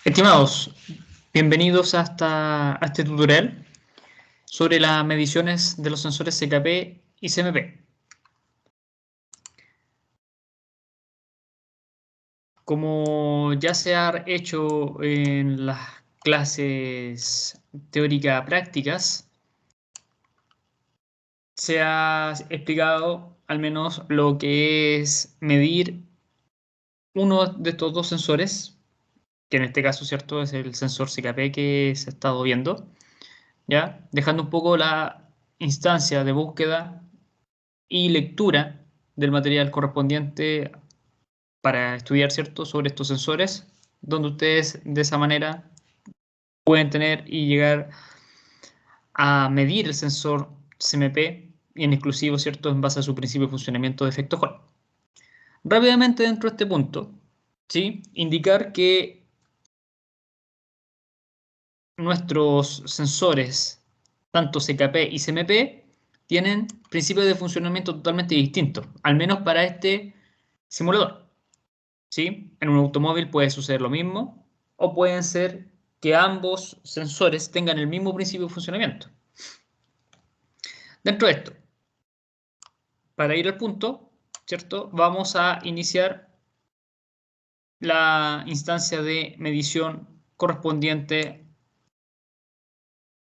Estimados, bienvenidos a este tutorial sobre las mediciones de los sensores CKP y CMP. Como ya se ha hecho en las clases teóricas prácticas, se ha explicado al menos lo que es medir uno de estos dos sensores, que en este caso, ¿cierto?, es el sensor CKP que se ha estado viendo, ¿ya? Dejando un poco la instancia de búsqueda y lectura del material correspondiente para estudiar, ¿cierto?, sobre estos sensores, donde ustedes de esa manera pueden tener y llegar a medir el sensor CMP y en exclusivo, ¿cierto?, en base a su principio de funcionamiento de efecto Hall. Rápidamente dentro de este punto, ¿sí?, indicar que nuestros sensores, tanto CKP y CMP, tienen principios de funcionamiento totalmente distintos, al menos para este simulador. ¿Sí? En un automóvil puede suceder lo mismo, o pueden ser que ambos sensores tengan el mismo principio de funcionamiento. Dentro de esto, para ir al punto, ¿cierto?, vamos a iniciar la instancia de medición correspondiente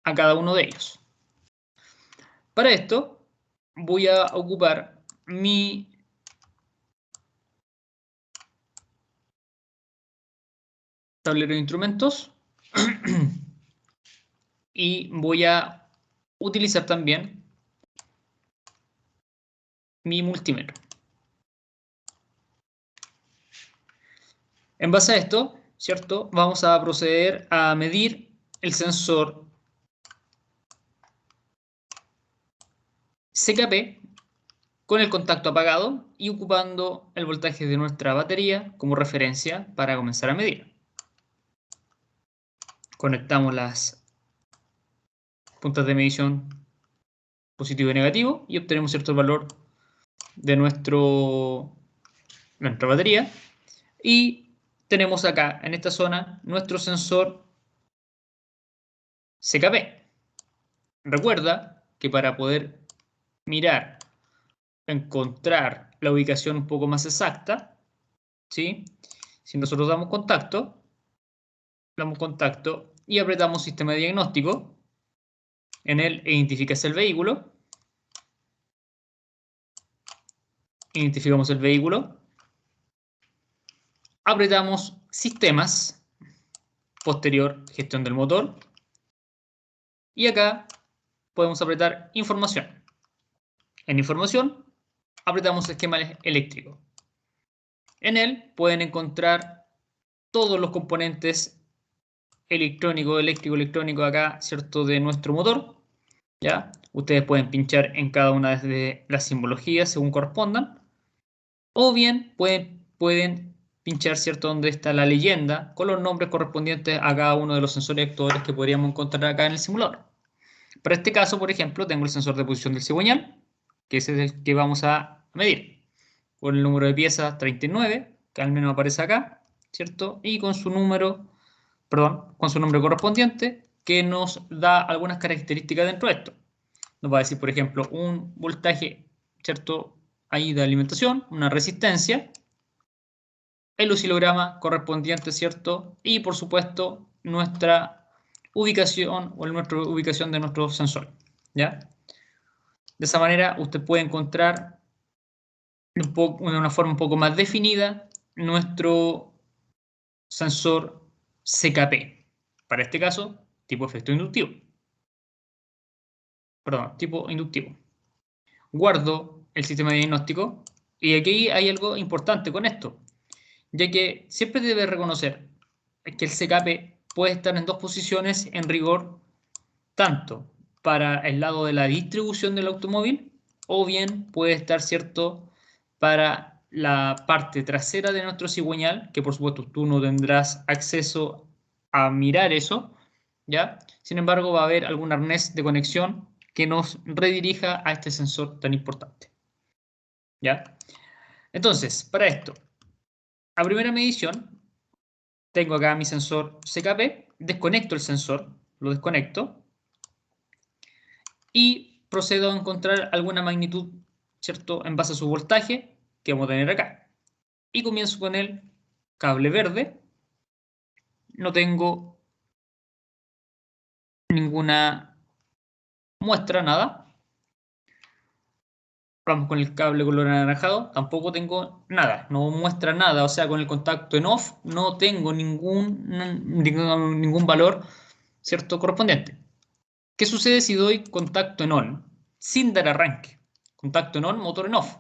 a cada uno de ellos. Para esto, voy a ocupar mi tablero de instrumentos y voy a utilizar también mi multímetro. En base a esto, ¿cierto?, vamos a proceder a medir el sensor CKP con el contacto apagado y ocupando el voltaje de nuestra batería como referencia para comenzar a medir. Conectamos las puntas de medición positivo y negativo y obtenemos cierto valor de nuestra batería. Y tenemos acá, en esta zona, nuestro sensor CKP. Recuerda que para poder mirar, encontrar la ubicación un poco más exacta, ¿sí?, si nosotros damos contacto y apretamos sistema de diagnóstico, en él identificas el vehículo, identificamos el vehículo, apretamos sistemas, posterior gestión del motor, y acá podemos apretar información. En información apretamos esquema eléctrico. En él pueden encontrar todos los componentes eléctrico acá, ¿cierto?, de nuestro motor, ¿ya? Ustedes pueden pinchar en cada una de las simbologías según correspondan, o bien pueden pinchar, ¿cierto?, donde está la leyenda con los nombres correspondientes a cada uno de los sensores actuadores que podríamos encontrar acá en el simulador. Para este caso, por ejemplo, tengo el sensor de posición del cigüeñal, que es el que vamos a medir, con el número de pieza 39, que al menos aparece acá, ¿cierto?, y con su número, con su nombre correspondiente, que nos da algunas características dentro de esto. Nos va a decir, por ejemplo, un voltaje, ¿cierto?, ahí de alimentación, una resistencia, el oscilograma correspondiente, ¿cierto?, y por supuesto nuestra ubicación o nuestra ubicación de nuestro sensor, ¿ya? De esa manera usted puede encontrar de una forma un poco más definida nuestro sensor CKP. Para este caso, tipo efecto inductivo. Tipo inductivo. Guardo el sistema de diagnóstico y aquí hay algo importante con esto, ya que siempre debe reconocer que el CKP puede estar en dos posiciones en rigor, tanto para el lado de la distribución del automóvil o bien puede estar, ¿cierto?, para la parte trasera de nuestro cigüeñal, que por supuesto tú no tendrás acceso a mirar eso, ¿ya? Sin embargo, va a haber algún arnés de conexión que nos redirija a este sensor tan importante, ¿ya? Entonces, para esto, a primera medición, Tengo acá mi sensor CKP, desconecto el sensor, lo desconecto y procedo a encontrar alguna magnitud, ¿cierto?, en base a su voltaje que vamos a tener acá. Y comienzo con el cable verde. No tengo ninguna muestra, nada. Vamos con el cable color anaranjado, tampoco tengo nada, no muestra nada, o sea, con el contacto en off no tengo ningún valor, ¿cierto?, correspondiente. ¿Qué sucede si doy contacto en on sin dar arranque? Contacto en on, motor en off.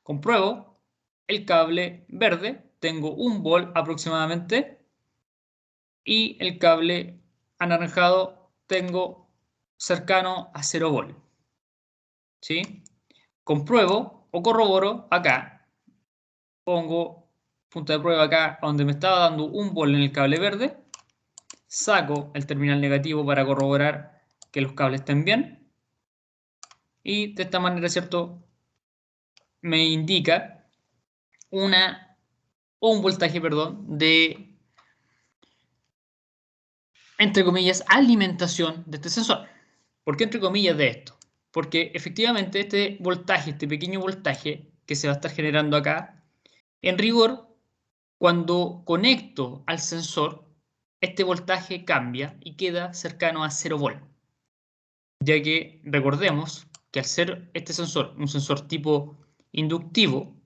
Compruebo el cable verde, tengo 1 volt aproximadamente, y el cable anaranjado tengo cercano a 0 volt. ¿Sí? Compruebo o corroboro acá. Pongo punto de prueba acá donde me estaba dando 1 volt en el cable verde. Saco el terminal negativo para corroborar que los cables estén bien. Y de esta manera, ¿cierto?, me indica un voltaje, perdón, de, entre comillas, alimentación de este sensor. ¿Por qué entre comillas de esto? Porque efectivamente este voltaje, este pequeño voltaje que se va a estar generando acá, en rigor, cuando conecto al sensor, este voltaje cambia y queda cercano a 0 volt. Ya que recordemos que al ser este sensor un sensor tipo inductivo,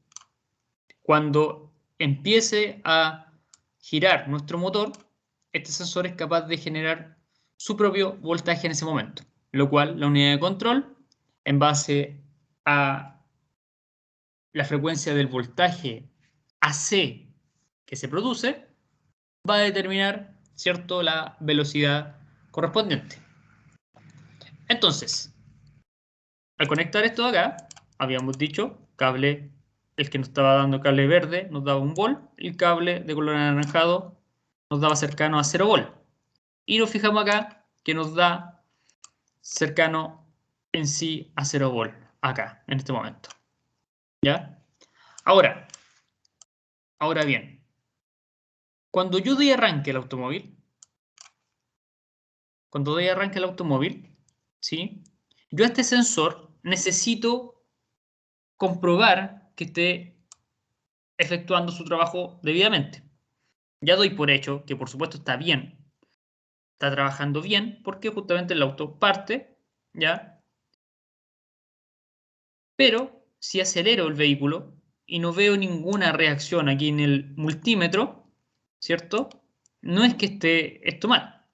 cuando empiece a girar nuestro motor, este sensor es capaz de generar su propio voltaje en ese momento, lo cual la unidad de control, en base a la frecuencia del voltaje AC que se produce, va a determinar, ¿cierto?, la velocidad correspondiente. Entonces, al conectar esto de acá, habíamos dicho, cable, el que nos estaba dando cable verde nos daba 1 volt, el cable de color anaranjado nos daba cercano a 0 volt. Y nos fijamos acá que nos da cercano en sí a 0 volt, acá, en este momento. ¿Ya? Ahora bien, cuando yo doy arranque al automóvil, ¿sí?, yo a este sensor necesito comprobar que esté efectuando su trabajo debidamente. Ya doy por hecho que por supuesto está bien, está trabajando bien, porque justamente el auto parte, ¿ya? Pero si acelero el vehículo y no veo ninguna reacción aquí en el multímetro, ¿cierto?, no es que esté esto mal,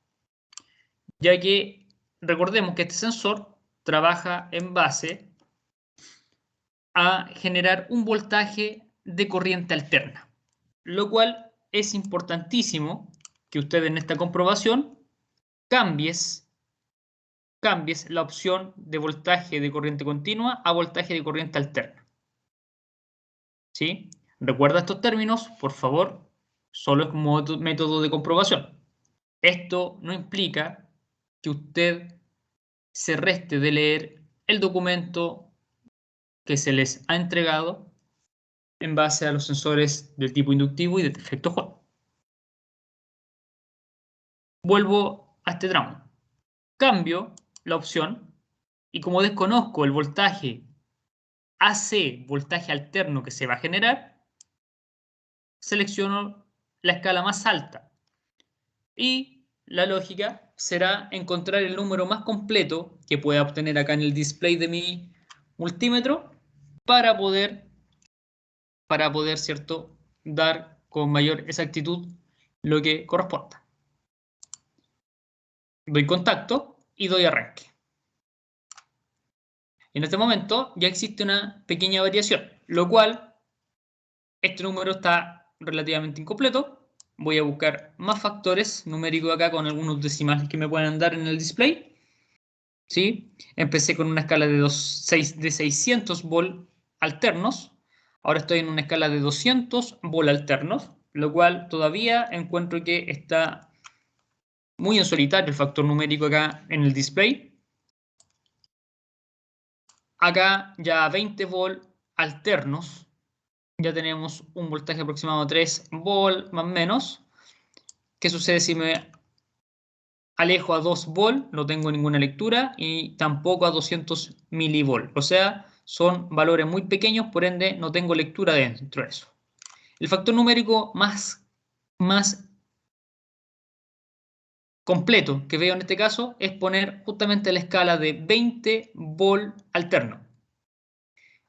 ya que recordemos que este sensor trabaja en base a generar un voltaje de corriente alterna, lo cual es importantísimo que usted en esta comprobación cambies la opción de voltaje de corriente continua a voltaje de corriente alterna. ¿Sí? Recuerda estos términos, por favor, solo es como método de comprobación. Esto no implica que usted se reste de leer el documento que se les ha entregado en base a los sensores del tipo inductivo y de efecto Hall. Vuelvo a este tramo. Cambio la opción y como desconozco el voltaje AC, voltaje alterno que se va a generar, selecciono la escala más alta. Y la lógica será encontrar el número más completo que pueda obtener acá en el display de mi multímetro para poder, ¿cierto?, dar con mayor exactitud lo que corresponda. Doy contacto y doy arranque. En este momento ya existe una pequeña variación, lo cual este número está relativamente incompleto. Voy a buscar más factores numéricos acá con algunos decimales que me puedan dar en el display. ¿Sí? Empecé con una escala de 600 volt alternos. Ahora estoy en una escala de 200 volt alternos, lo cual todavía encuentro que está muy en solitario el factor numérico acá en el display. Acá ya 20 volt alternos. Ya tenemos un voltaje aproximado de 3 volt más o menos. ¿Qué sucede si me alejo a 2 volt? No tengo ninguna lectura y tampoco a 200 milivolt. O sea, son valores muy pequeños, por ende no tengo lectura dentro de eso. El factor numérico más completo que veo en este caso es poner justamente la escala de 20 volt alterno.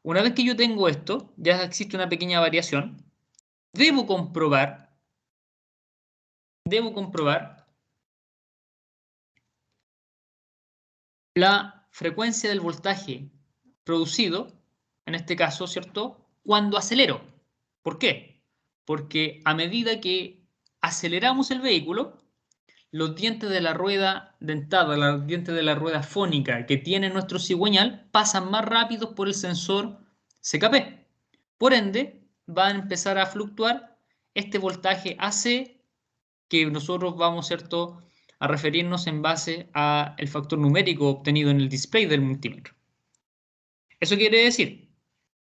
Una vez que yo tengo esto, ya existe una pequeña variación. Debo comprobar la frecuencia del voltaje producido, en este caso, ¿cierto? Cuando acelero. ¿Por qué? Porque a medida que aceleramos el vehículo, los dientes de la rueda dentada, los dientes de la rueda fónica que tiene nuestro cigüeñal pasan más rápido por el sensor CKP. Por ende, va a empezar a fluctuar este voltaje AC que nosotros vamos, ¿cierto?, a referirnos en base al factor numérico obtenido en el display del multímetro. Eso quiere decir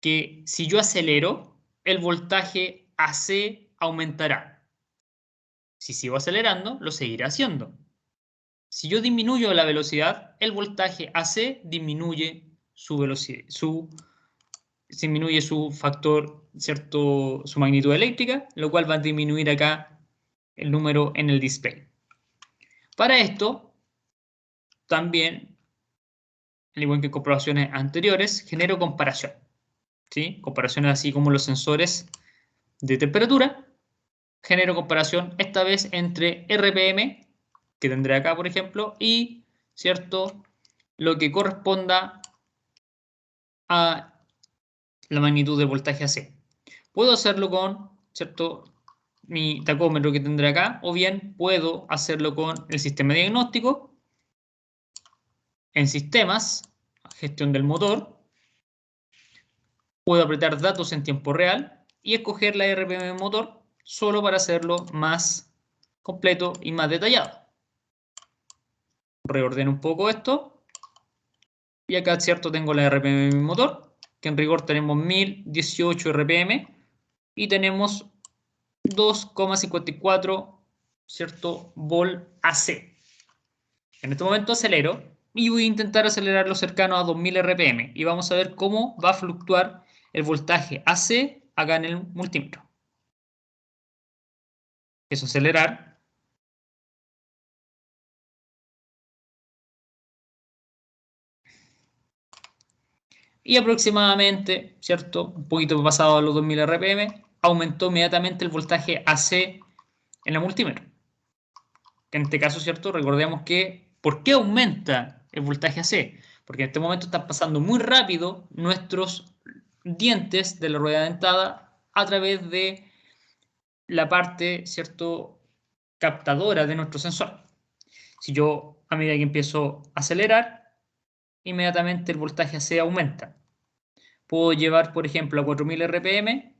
que si yo acelero, el voltaje AC aumentará. Si sigo acelerando, lo seguirá haciendo. Si yo disminuyo la velocidad, el voltaje AC disminuye su velocidad, disminuye su factor, ¿cierto?, su magnitud eléctrica, lo cual va a disminuir acá el número en el display. Para esto, también, al igual que en comprobaciones anteriores, genero comparación. ¿Sí? Comparaciones así como los sensores de temperatura. Genero comparación esta vez entre RPM, que tendré acá, por ejemplo, y, ¿cierto?, lo que corresponda a la magnitud del voltaje AC. Puedo hacerlo con, ¿cierto?, mi tacómetro que tendré acá, o bien puedo hacerlo con el sistema diagnóstico, en sistemas, gestión del motor, puedo apretar datos en tiempo real y escoger la RPM motor solo para hacerlo más completo y más detallado. Reordeno un poco esto y acá, ¿cierto?, tengo la RPM de mi motor, que en rigor tenemos 1018 RPM y tenemos 2,54, ¿cierto?, volt AC. En este momento acelero y voy a intentar acelerarlo cercano a 2000 RPM y vamos a ver cómo va a fluctuar el voltaje AC acá en el multímetro. Es acelerar. Y aproximadamente, ¿cierto?, un poquito pasado a los 2000 RPM, aumentó inmediatamente el voltaje AC en la multímetro. En este caso, ¿cierto?, recordemos que, ¿por qué aumenta el voltaje AC? Porque en este momento están pasando muy rápido nuestros dientes de la rueda dentada a través de la parte, ¿cierto?, captadora de nuestro sensor. Si yo, a medida que empiezo a acelerar, inmediatamente el voltaje AC aumenta. Puedo llevar, por ejemplo, a 4000 RPM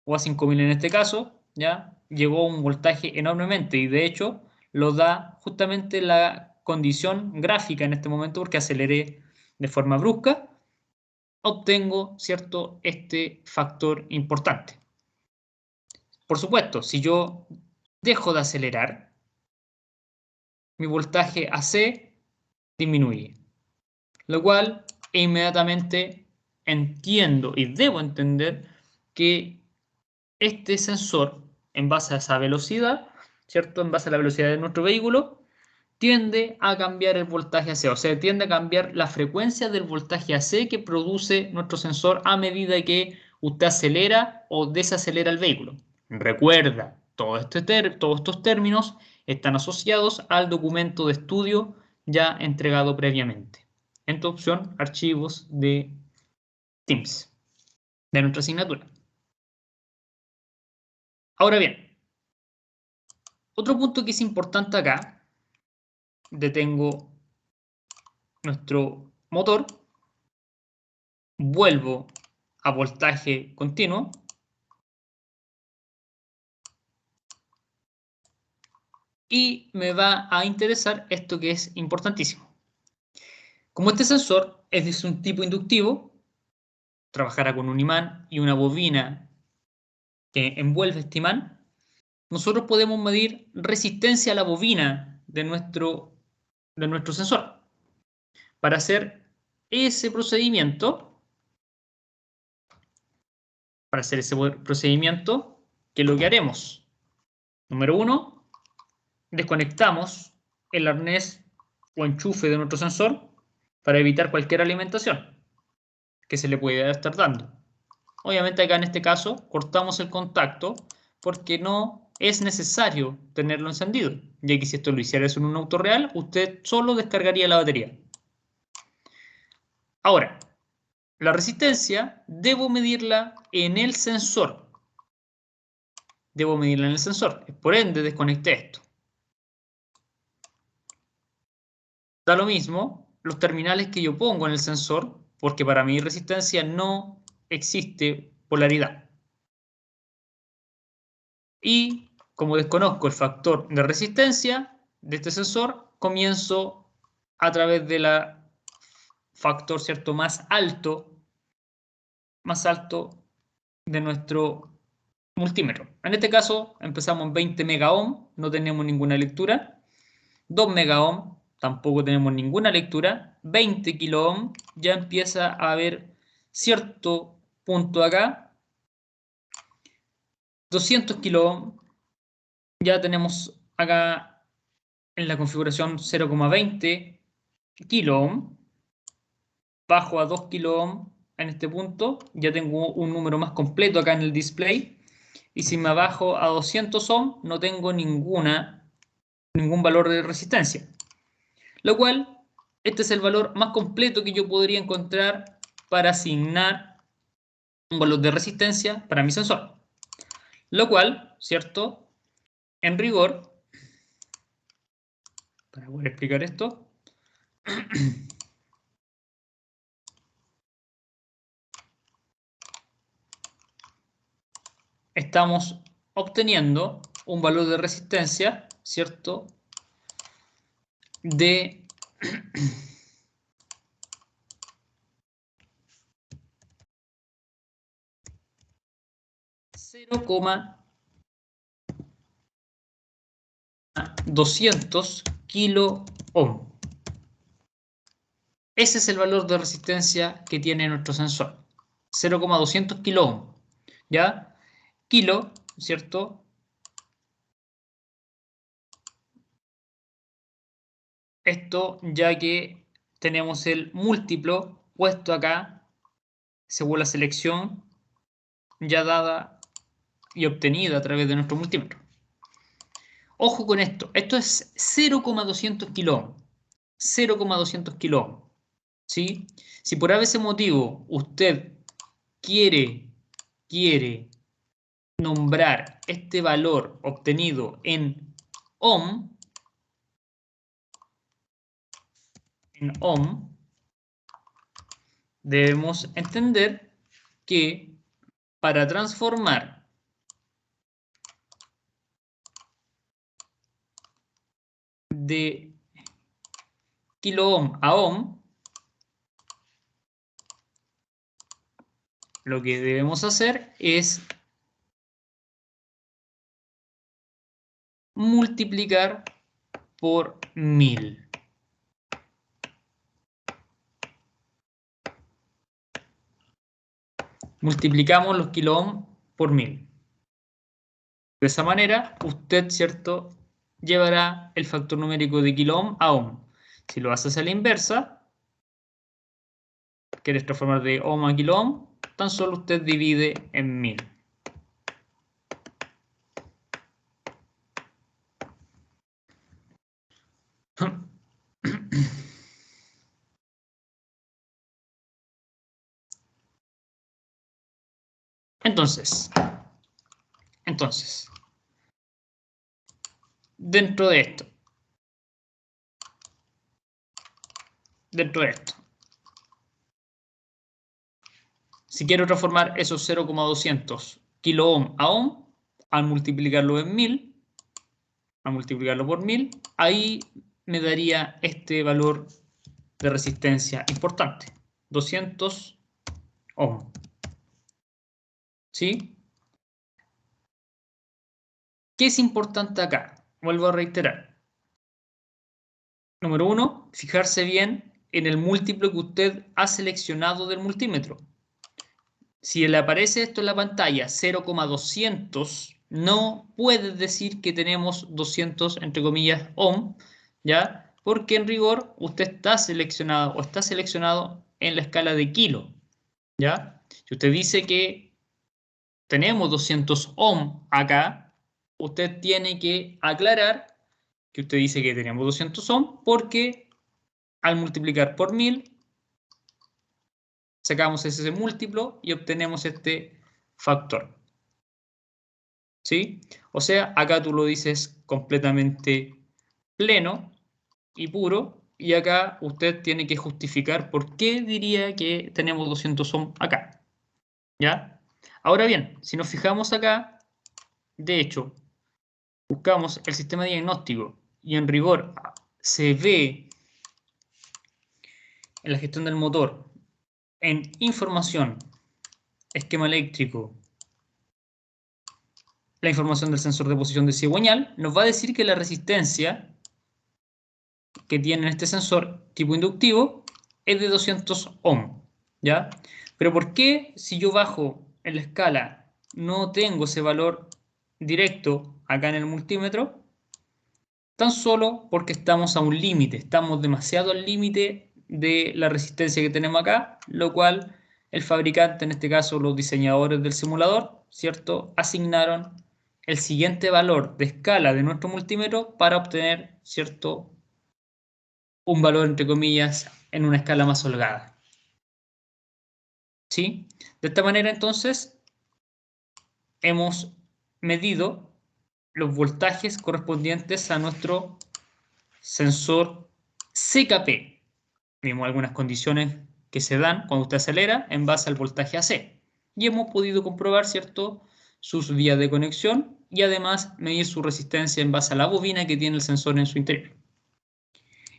o a 5000 en este caso, ¿ya? Llegó a un voltaje enormemente y de hecho lo da justamente la condición gráfica en este momento porque aceleré de forma brusca, obtengo, ¿cierto?, este factor importante. Por supuesto, si yo dejo de acelerar, mi voltaje AC disminuye, lo cual inmediatamente entiendo y debo entender que este sensor, en base a esa velocidad, ¿cierto?, en base a la velocidad de nuestro vehículo, tiende a cambiar el voltaje AC, o sea, tiende a cambiar la frecuencia del voltaje AC que produce nuestro sensor a medida que usted acelera o desacelera el vehículo. Recuerda, todos estos términos están asociados al documento de estudio ya entregado previamente. En tu opción, archivos de Teams, de nuestra asignatura. Ahora bien, otro punto que es importante acá, detengo nuestro motor, vuelvo a voltaje continuo y me va a interesar esto que es importantísimo. Como este sensor es de un tipo inductivo, trabajará con un imán y una bobina que envuelve este imán, nosotros podemos medir resistencia a la bobina de nuestro sensor. Para hacer ese procedimiento, ¿qué es lo que haremos? Número 1, desconectamos el arnés o enchufe de nuestro sensor para evitar cualquier alimentación que se le pueda estar dando. Obviamente acá en este caso cortamos el contacto porque no es necesario tenerlo encendido, ya que si esto lo hicieras en un auto real, usted solo descargaría la batería. Ahora, la resistencia debo medirla en el sensor. Por ende, desconecté esto. Da lo mismo los terminales que yo pongo en el sensor, porque para mi resistencia no existe polaridad. Y como desconozco el factor de resistencia de este sensor, comienzo a través del factor, ¿cierto?, más alto de nuestro multímetro. En este caso empezamos en 20 megaohm, no tenemos ninguna lectura. 2 megaohm, tampoco tenemos ninguna lectura. 20 kiloohm, ya empieza a haber cierto punto acá. 200 kiloohm, ya tenemos acá en la configuración 0,20 kiloohm. Bajo a 2 kiloohm en este punto, ya tengo un número más completo acá en el display. Y si me bajo a 200 ohm, no tengo ningún valor de resistencia. Lo cual, este es el valor más completo que yo podría encontrar para asignar un valor de resistencia para mi sensor. Lo cual, ¿cierto? En rigor, para poder explicar esto, estamos obteniendo un valor de resistencia, ¿cierto?, de 0,200 kilo ohm. Ese es el valor de resistencia que tiene nuestro sensor. 0,200 kilo ohm. ¿Ya? Kilo, ¿cierto? Esto ya que tenemos el múltiplo puesto acá según la selección ya dada y obtenida a través de nuestro multímetro. Ojo con esto. Esto es 0,200 kilo ohm. 0,200 kilo ohm. ¿Sí? Si por ese motivo usted quiere nombrar este valor obtenido en ohm, debemos entender que para transformar de kilo ohm a ohm, lo que debemos hacer es multiplicar por 1000. Multiplicamos los kilo ohm por 1000. De esa manera, usted, ¿cierto?, llevará el factor numérico de kilo ohm a ohm. Si lo haces a la inversa, quieres transformar de ohm a kilo ohm, tan solo usted divide en 1000. Entonces, dentro de esto, si quiero transformar esos 0,200 kilo ohm a ohm, al multiplicarlo en 1000, al multiplicarlo por 1000, ahí me daría este valor de resistencia importante, 200 ohm. ¿Sí? ¿Qué es importante acá? Vuelvo a reiterar. Número 1, fijarse bien en el múltiplo que usted ha seleccionado del multímetro. Si le aparece esto en la pantalla, 0,200, no puede decir que tenemos 200, entre comillas, ohm, ¿ya? Porque en rigor usted está seleccionado o está seleccionado en la escala de kilo, ¿ya? Si usted dice que tenemos 200 ohm acá, usted tiene que aclarar que usted dice que tenemos 200 ohm porque al multiplicar por 1000 sacamos ese múltiplo y obtenemos este factor. ¿Sí? O sea, acá tú lo dices completamente pleno y puro, y acá usted tiene que justificar por qué diría que tenemos 200 ohm acá. ¿Ya? Ahora bien, si nos fijamos acá, de hecho, buscamos el sistema diagnóstico y en rigor se ve en la gestión del motor, en información, esquema eléctrico, la información del sensor de posición de cigüeñal, nos va a decir que la resistencia que tiene este sensor tipo inductivo es de 200 ohm, ¿ya? Pero ¿por qué si yo bajo en la escala no tengo ese valor directo acá en el multímetro? Tan solo porque estamos a un límite, estamos demasiado al límite de la resistencia que tenemos acá, lo cual el fabricante, en este caso los diseñadores del simulador, ¿cierto? Asignaron el siguiente valor de escala de nuestro multímetro para obtener, ¿cierto? Un valor, entre comillas, en una escala más holgada. ¿Sí? De esta manera, entonces, hemos medido los voltajes correspondientes a nuestro sensor CKP. Vimos algunas condiciones que se dan cuando usted acelera en base al voltaje AC. Y hemos podido comprobar, ¿cierto?, sus vías de conexión y además medir su resistencia en base a la bobina que tiene el sensor en su interior.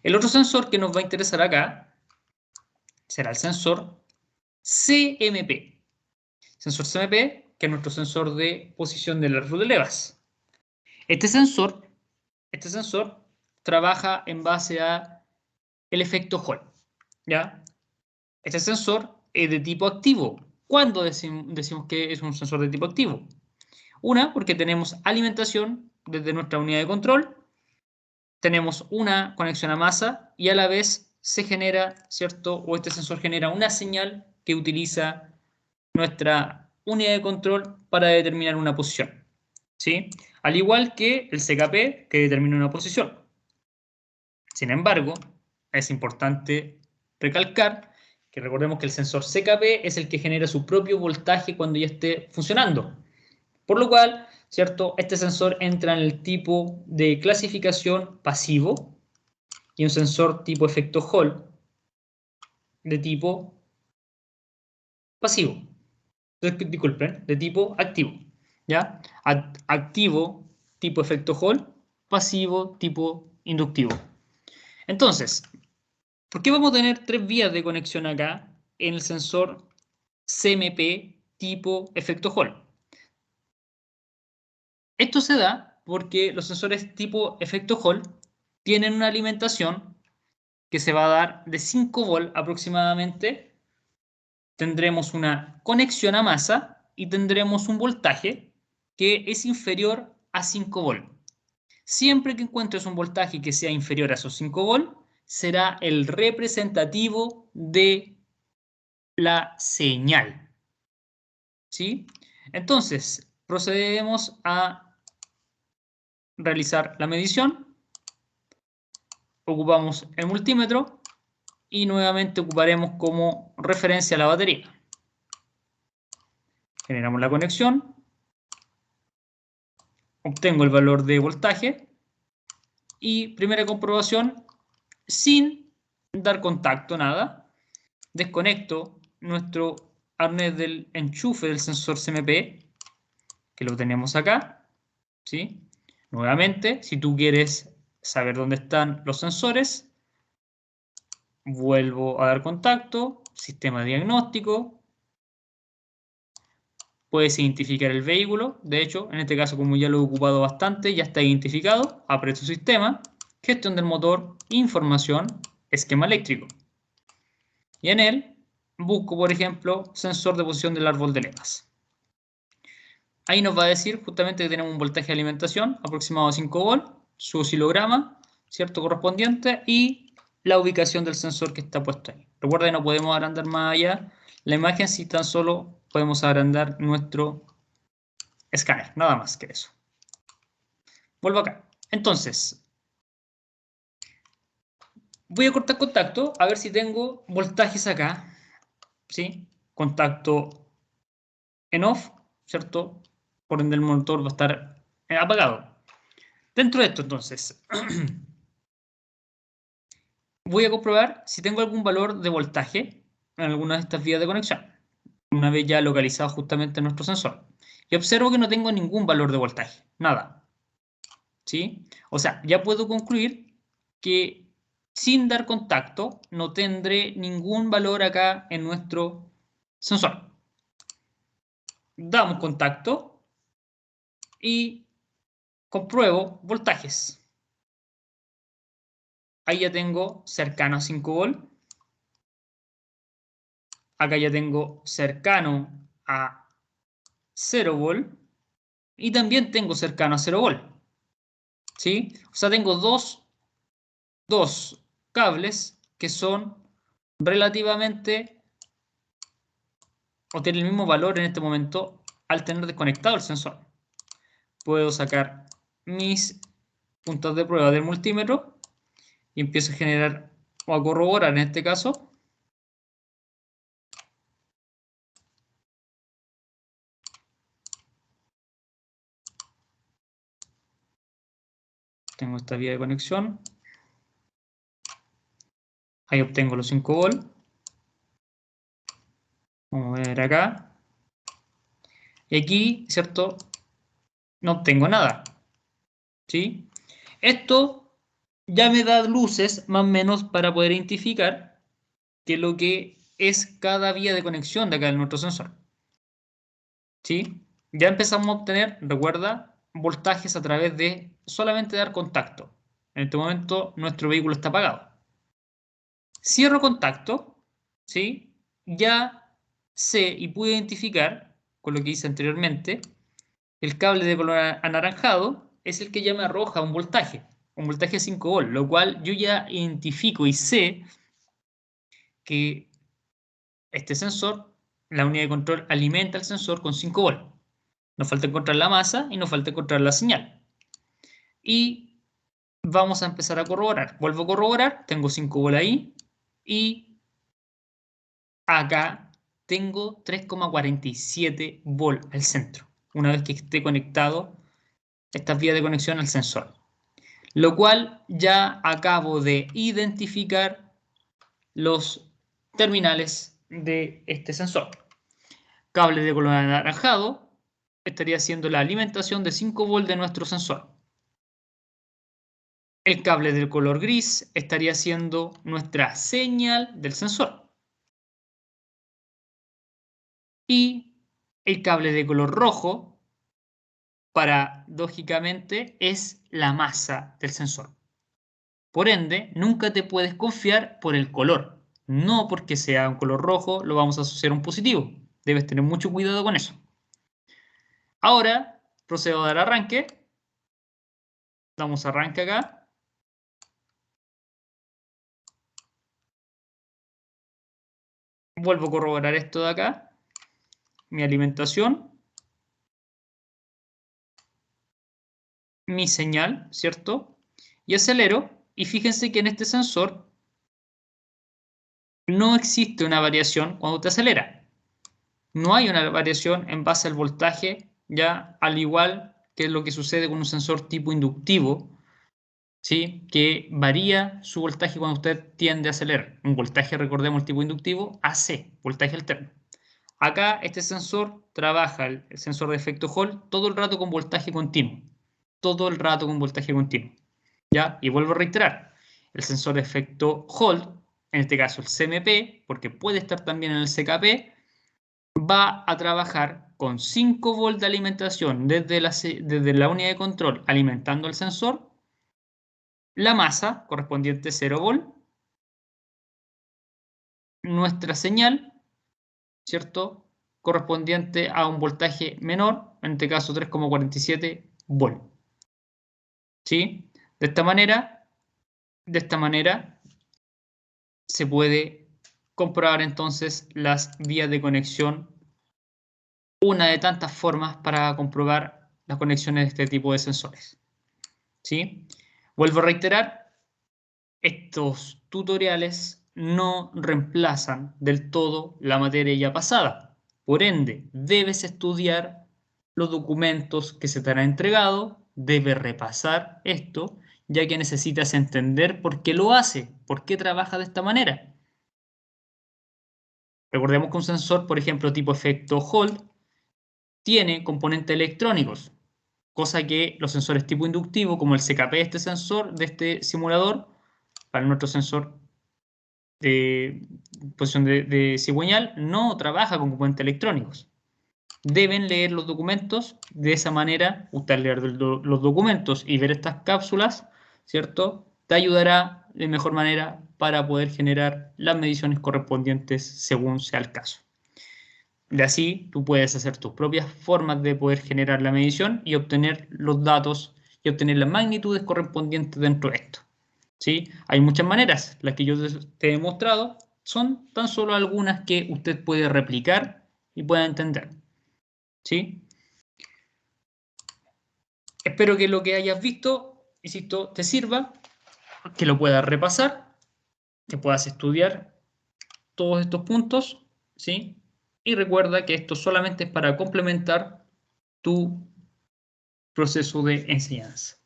El otro sensor que nos va a interesar acá será el sensor CMP. Sensor CMP, que es nuestro sensor de posición del árbol de levas. Este sensor trabaja en base a el efecto Hall, ¿ya? Este sensor es de tipo activo. ¿Cuándo decimos que es un sensor de tipo activo? Una, porque tenemos alimentación desde nuestra unidad de control, tenemos una conexión a masa y a la vez se genera, ¿cierto? O este sensor genera una señal que utiliza nuestra unidad de control para determinar una posición, ¿sí? Al igual que el CKP, que determina una posición. Sin embargo, es importante recalcar que recordemos que el sensor CKP es el que genera su propio voltaje cuando ya esté funcionando. Por lo cual, ¿cierto? Este sensor entra en el tipo de clasificación pasivo y un sensor tipo efecto Hall de tipo pasivo. Disculpen, de tipo activo. ¿Ya? Activo tipo efecto Hall, pasivo tipo inductivo. Entonces, ¿por qué vamos a tener tres vías de conexión acá en el sensor CMP tipo efecto Hall? Esto se da porque los sensores tipo efecto Hall tienen una alimentación que se va a dar de 5 volt aproximadamente. Tendremos una conexión a masa y tendremos un voltaje que es inferior a 5 volt. Siempre que encuentres un voltaje que sea inferior a esos 5 volt, será el representativo de la señal. ¿Sí? Entonces, procedemos a realizar la medición. Ocupamos el multímetro y nuevamente ocuparemos como referencia la batería. Generamos la conexión, obtengo el valor de voltaje y primera comprobación sin dar contacto, nada. Desconecto nuestro arnés del enchufe del sensor CMP, que lo tenemos acá, ¿sí? Nuevamente, si tú quieres saber dónde están los sensores, vuelvo a dar contacto, sistema diagnóstico, Puedes identificar el vehículo. De hecho, en este caso, como ya lo he ocupado bastante, ya está identificado. Aprieto Sistema, Gestión del motor, Información, Esquema eléctrico. Y en él busco, por ejemplo, sensor de posición del árbol de levas. Ahí nos va a decir justamente que tenemos un voltaje de alimentación aproximado a 5 volts, su oscilograma, ¿cierto? Correspondiente, y la ubicación del sensor que está puesto ahí. Recuerda que no podemos agrandar más allá la imagen si tan solo podemos agrandar nuestro escáner, nada más que eso. Vuelvo acá. Entonces, voy a cortar contacto, a ver si tengo voltajes acá, ¿sí? Contacto en off, ¿cierto? Por ende el motor va a estar apagado. Dentro de esto, entonces, voy a comprobar si tengo algún valor de voltaje en alguna de estas vías de conexión, una vez ya localizado justamente nuestro sensor. Y observo que no tengo ningún valor de voltaje, nada. ¿Sí? O sea, ya puedo concluir que sin dar contacto no tendré ningún valor acá en nuestro sensor. Damos contacto y compruebo voltajes. Ahí ya tengo cercano a 5 volts. Acá ya tengo cercano a 0 volt. Y también tengo cercano a 0 volt. ¿Sí? O sea, tengo dos cables que son relativamente o tienen el mismo valor en este momento al tener desconectado el sensor. Puedo sacar mis puntos de prueba del multímetro y empiezo a generar o a corroborar en este caso. Tengo esta vía de conexión. Ahí obtengo los 5 volts. Vamos a ver acá. Y aquí, ¿cierto? No obtengo nada. ¿Sí? Esto ya me da luces más o menos para poder identificar que lo que es cada vía de conexión de acá en nuestro sensor. ¿Sí? Ya empezamos a obtener, recuerda, voltajes a través de solamente dar contacto. En este momento nuestro vehículo está apagado. Cierro contacto, ¿sí? Ya sé y pude identificar, con lo que hice anteriormente, el cable de color anaranjado es el que ya me arroja un voltaje de 5 volts, lo cual yo ya identifico y sé que este sensor, la unidad de control, alimenta el sensor con 5 volts. Nos falta encontrar la masa y nos falta encontrar la señal. Y vamos a empezar a corroborar. Vuelvo a corroborar, tengo 5 volts ahí y acá tengo 3,47 volts al centro, una vez que esté conectado estas vías de conexión al sensor. Lo cual ya acabo de identificar los terminales de este sensor. Cable de color anaranjado estaría haciendo la alimentación de 5 volts de nuestro sensor. El cable de color gris estaría haciendo nuestra señal del sensor. Y el cable de color rojo, paradójicamente, es la masa del sensor. Por ende, nunca te puedes confiar por el color. No porque sea un color rojo lo vamos a asociar a un positivo. Debes tener mucho cuidado con eso. Ahora procedo a dar arranque. Damos arranque acá. Vuelvo a corroborar esto de acá. Mi alimentación. Mi señal, ¿cierto? Y acelero. Y fíjense que en este sensor no existe una variación cuando te acelera. No hay una variación en base al voltaje, ya al igual que lo que sucede con un sensor tipo inductivo, ¿sí? Que varía su voltaje cuando usted tiende a acelerar. Un voltaje, recordemos, el tipo inductivo, AC, voltaje alterno. Acá este sensor trabaja, el sensor de efecto Hall, todo el rato con voltaje continuo. Todo el rato con voltaje continuo. ¿Ya? Y vuelvo a reiterar, el sensor de efecto Hall, en este caso el CMP, porque puede estar también en el CKP, va a trabajar con 5 volts de alimentación desde la unidad de control alimentando el sensor, la masa correspondiente a 0 volt, nuestra señal, ¿cierto? Correspondiente a un voltaje menor, en este caso 3,47 volt. ¿Sí? De esta manera se puede comprobar entonces las vías de conexión, una de tantas formas para comprobar las conexiones de este tipo de sensores. ¿Sí? Vuelvo a reiterar, estos tutoriales no reemplazan del todo la materia ya pasada. Por ende, debes estudiar los documentos que se te han entregado, debes repasar esto, ya que necesitas entender por qué lo hace, por qué trabaja de esta manera. Recordemos que un sensor, por ejemplo, tipo efecto Hall, tiene componentes electrónicos, cosa que los sensores tipo inductivo, como el CKP de este sensor, de este simulador, para nuestro sensor de posición de cigüeñal, no trabaja con componentes electrónicos. Deben leer los documentos, de esa manera, usted al leer los documentos y ver estas cápsulas, ¿cierto? Te ayudará de mejor manera para poder generar las mediciones correspondientes según sea el caso. De así, tú puedes hacer tus propias formas de poder generar la medición y obtener los datos y obtener las magnitudes correspondientes dentro de esto. ¿Sí? Hay muchas maneras. Las que yo te he mostrado son tan solo algunas que usted puede replicar y pueda entender. ¿Sí? Espero que lo que hayas visto, insisto, te sirva, que lo puedas repasar, que puedas estudiar todos estos puntos, ¿sí? Y recuerda que esto solamente es para complementar tu proceso de enseñanza.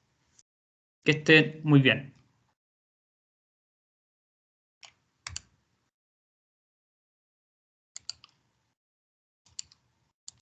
Que estén muy bien.